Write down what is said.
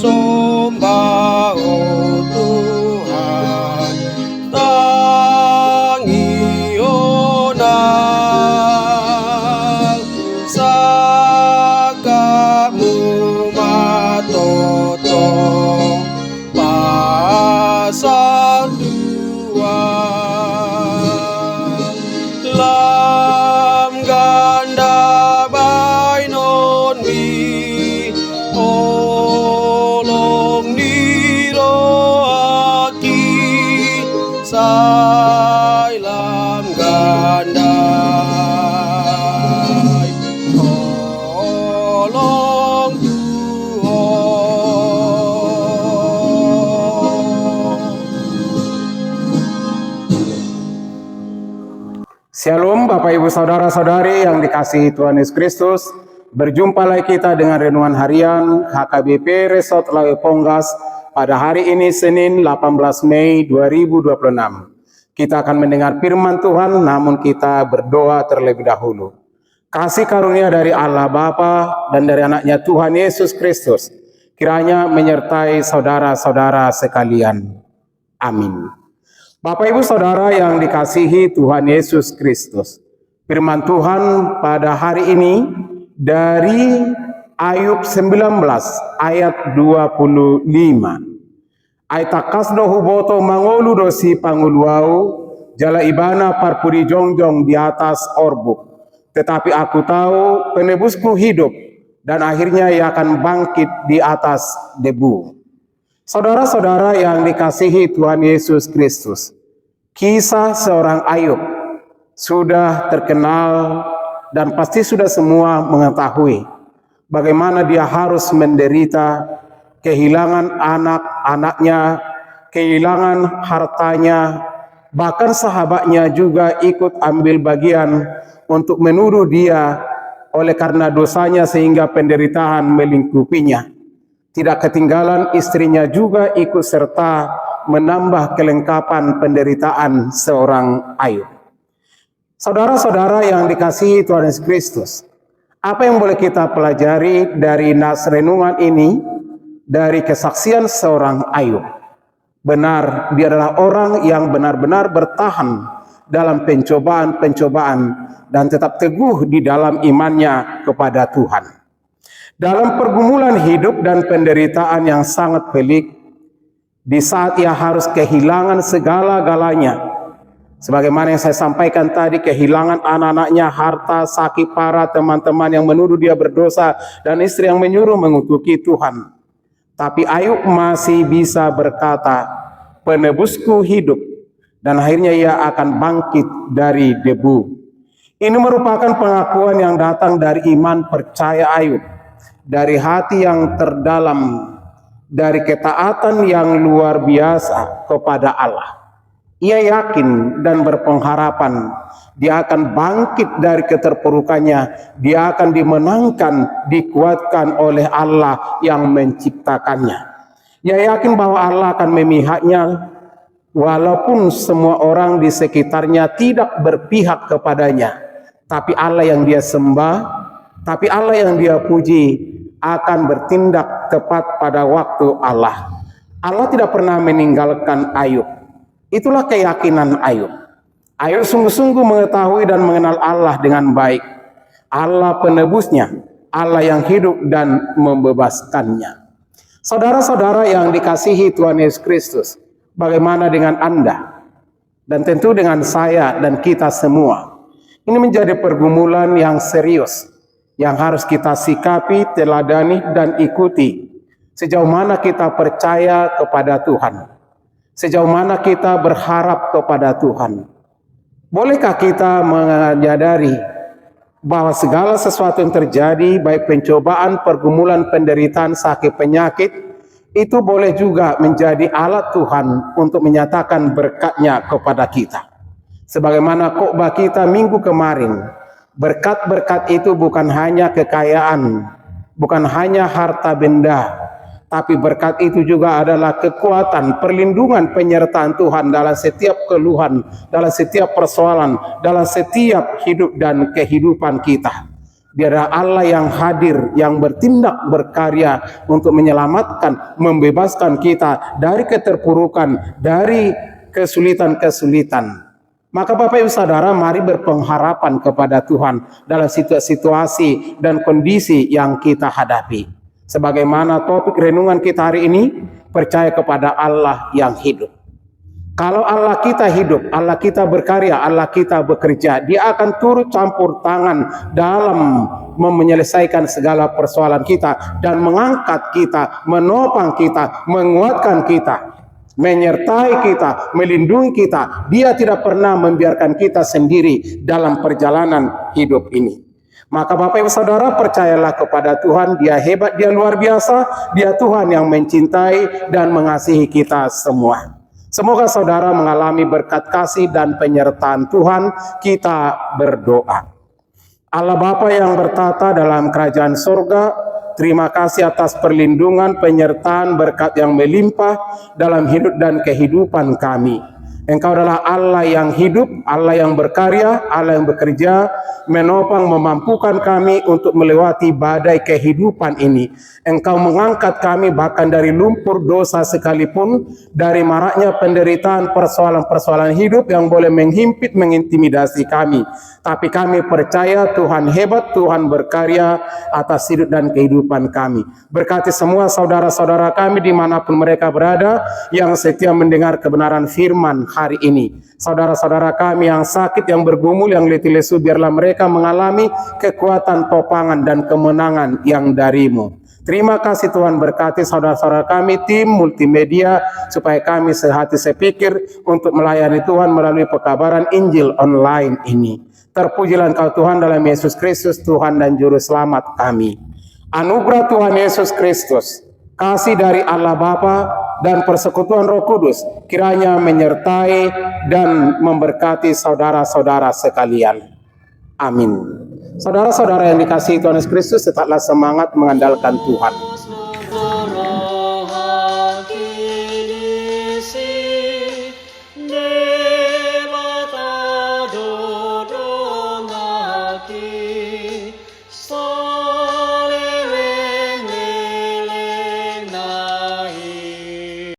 disembah, oh Tuhan, tangionang sakamu matoto pasang dua lam ganda bainon mi olong niroaki sai lam ganda olong duo. Shalom Bapak Ibu Saudara-saudari yang dikasihi Tuhan Yesus Kristus. Berjumpa lagi kita dengan renungan harian HKBP Resort Lawe Ponggas pada hari ini Senin 18 Mei 2026. Kita akan mendengar firman Tuhan, namun kita berdoa terlebih dahulu. Kasih karunia dari Allah Bapa dan dari anaknya Tuhan Yesus Kristus kiranya menyertai saudara-saudara sekalian. Amin. Bapak Ibu Saudara yang dikasihi Tuhan Yesus Kristus, firman Tuhan pada hari ini dari Ayub 19 ayat 25. Aitakas dohu boto mangolu dosi panguluau, jala ibana parpuri jongjong di atas orbuk. Tetapi aku tahu penebusku hidup dan akhirnya ia akan bangkit di atas debu. Saudara-saudara yang dikasihi Tuhan Yesus Kristus, kisah seorang Ayub sudah terkenal dan pasti sudah semua mengetahui bagaimana dia harus menderita, kehilangan anak-anaknya, kehilangan hartanya, bahkan sahabatnya juga ikut ambil bagian untuk menuduh dia oleh karena dosanya sehingga penderitaan melingkupinya. Tidak ketinggalan istrinya juga ikut serta menambah kelengkapan penderitaan seorang Ayub. Saudara-saudara yang dikasihi Tuhan Yesus Kristus, apa yang boleh kita pelajari dari nas renungan ini, dari kesaksian seorang Ayub? Benar, dia adalah orang yang benar-benar bertahan dalam pencobaan-pencobaan dan tetap teguh di dalam imannya kepada Tuhan. Dalam pergumulan hidup dan penderitaan yang sangat pelik, di saat ia harus kehilangan segala-galanya, sebagaimana yang saya sampaikan tadi, kehilangan anak-anaknya, harta, sakit parah, teman-teman yang menuduh dia berdosa, dan istri yang menyuruh mengutuki Tuhan. Tapi Ayub masih bisa berkata, penebusku hidup, dan akhirnya ia akan bangkit dari debu. Ini merupakan pengakuan yang datang dari iman percaya Ayub, dari hati yang terdalam, dari ketaatan yang luar biasa kepada Allah. Ia yakin dan berpengharapan dia akan bangkit dari keterpurukannya, dia akan dimenangkan, dikuatkan oleh Allah yang menciptakannya. Ia yakin bahwa Allah akan memihaknya walaupun semua orang di sekitarnya tidak berpihak kepadanya. Tapi Allah yang dia sembah, tapi Allah yang dia puji akan bertindak tepat pada waktu Allah. Allah tidak pernah meninggalkan Ayub. Itulah keyakinan Ayub. Ayub sungguh-sungguh mengetahui dan mengenal Allah dengan baik. Allah penebusnya, Allah yang hidup dan membebaskannya. Saudara-saudara yang dikasihi Tuhan Yesus Kristus, bagaimana dengan Anda? Dan tentu dengan saya dan kita semua. Ini menjadi pergumulan yang serius, yang harus kita sikapi, teladani, dan ikuti. Sejauh mana kita percaya kepada Tuhan, sejauh mana kita berharap kepada Tuhan. Bolehkah kita menyadari bahwa segala sesuatu yang terjadi, baik pencobaan, pergumulan, penderitaan, sakit, penyakit, itu boleh juga menjadi alat Tuhan untuk menyatakan berkat-Nya kepada kita. Sebagaimana khotbah kita minggu kemarin, berkat-berkat itu bukan hanya kekayaan, bukan hanya harta benda, tapi berkat itu juga adalah kekuatan, perlindungan, penyertaan Tuhan dalam setiap keluhan, dalam setiap persoalan, dalam setiap hidup dan kehidupan kita. Dia adalah Allah yang hadir, yang bertindak berkarya untuk menyelamatkan, membebaskan kita dari keterpurukan, dari kesulitan-kesulitan. Maka Bapak Ibu Saudara, mari berpengharapan kepada Tuhan dalam situasi dan kondisi yang kita hadapi. Sebagaimana topik renungan kita hari ini, percaya kepada Allah yang hidup. Kalau Allah kita hidup, Allah kita berkarya, Allah kita bekerja, Dia akan turut campur tangan dalam menyelesaikan segala persoalan kita dan mengangkat kita, menopang kita, menguatkan kita, menyertai kita, melindungi kita. Dia tidak pernah membiarkan kita sendiri dalam perjalanan hidup ini. Maka Bapak Ibu Saudara, percayalah kepada Tuhan. Dia hebat, Dia luar biasa, Dia Tuhan yang mencintai dan mengasihi kita semua. Semoga saudara mengalami berkat kasih dan penyertaan Tuhan. Kita berdoa. Allah Bapa yang bertata dalam kerajaan surga, terima kasih atas perlindungan, penyertaan, berkat yang melimpah dalam hidup dan kehidupan kami. Engkau adalah Allah yang hidup, Allah yang berkarya, Allah yang bekerja, menopang, memampukan kami untuk melewati badai kehidupan ini. Engkau mengangkat kami bahkan dari lumpur dosa sekalipun, dari maraknya penderitaan, persoalan-persoalan hidup yang boleh menghimpit, mengintimidasi kami. Tapi kami percaya Tuhan hebat, Tuhan berkarya atas hidup dan kehidupan kami. Berkati semua saudara-saudara kami dimanapun mereka berada, yang setia mendengar kebenaran firman hari ini. Saudara-saudara kami yang sakit, yang bergumul, yang letih lesu, biarlah mereka mengalami kekuatan, topangan, dan kemenangan yang dari-Mu. Terima kasih Tuhan, berkati saudara-saudara kami, tim multimedia, supaya kami sehati sepikir untuk melayani Tuhan melalui pekabaran Injil online ini. Terpujilah Engkau Tuhan dalam Yesus Kristus, Tuhan dan Juru Selamat kami. Anugerah Tuhan Yesus Kristus, kasih dari Allah Bapa, dan persekutuan Roh Kudus kiranya menyertai dan memberkati saudara-saudara sekalian. Amin. Saudara-saudara yang dikasihi Tuhan Yesus Kristus, tetaplah semangat mengandalkan Tuhan.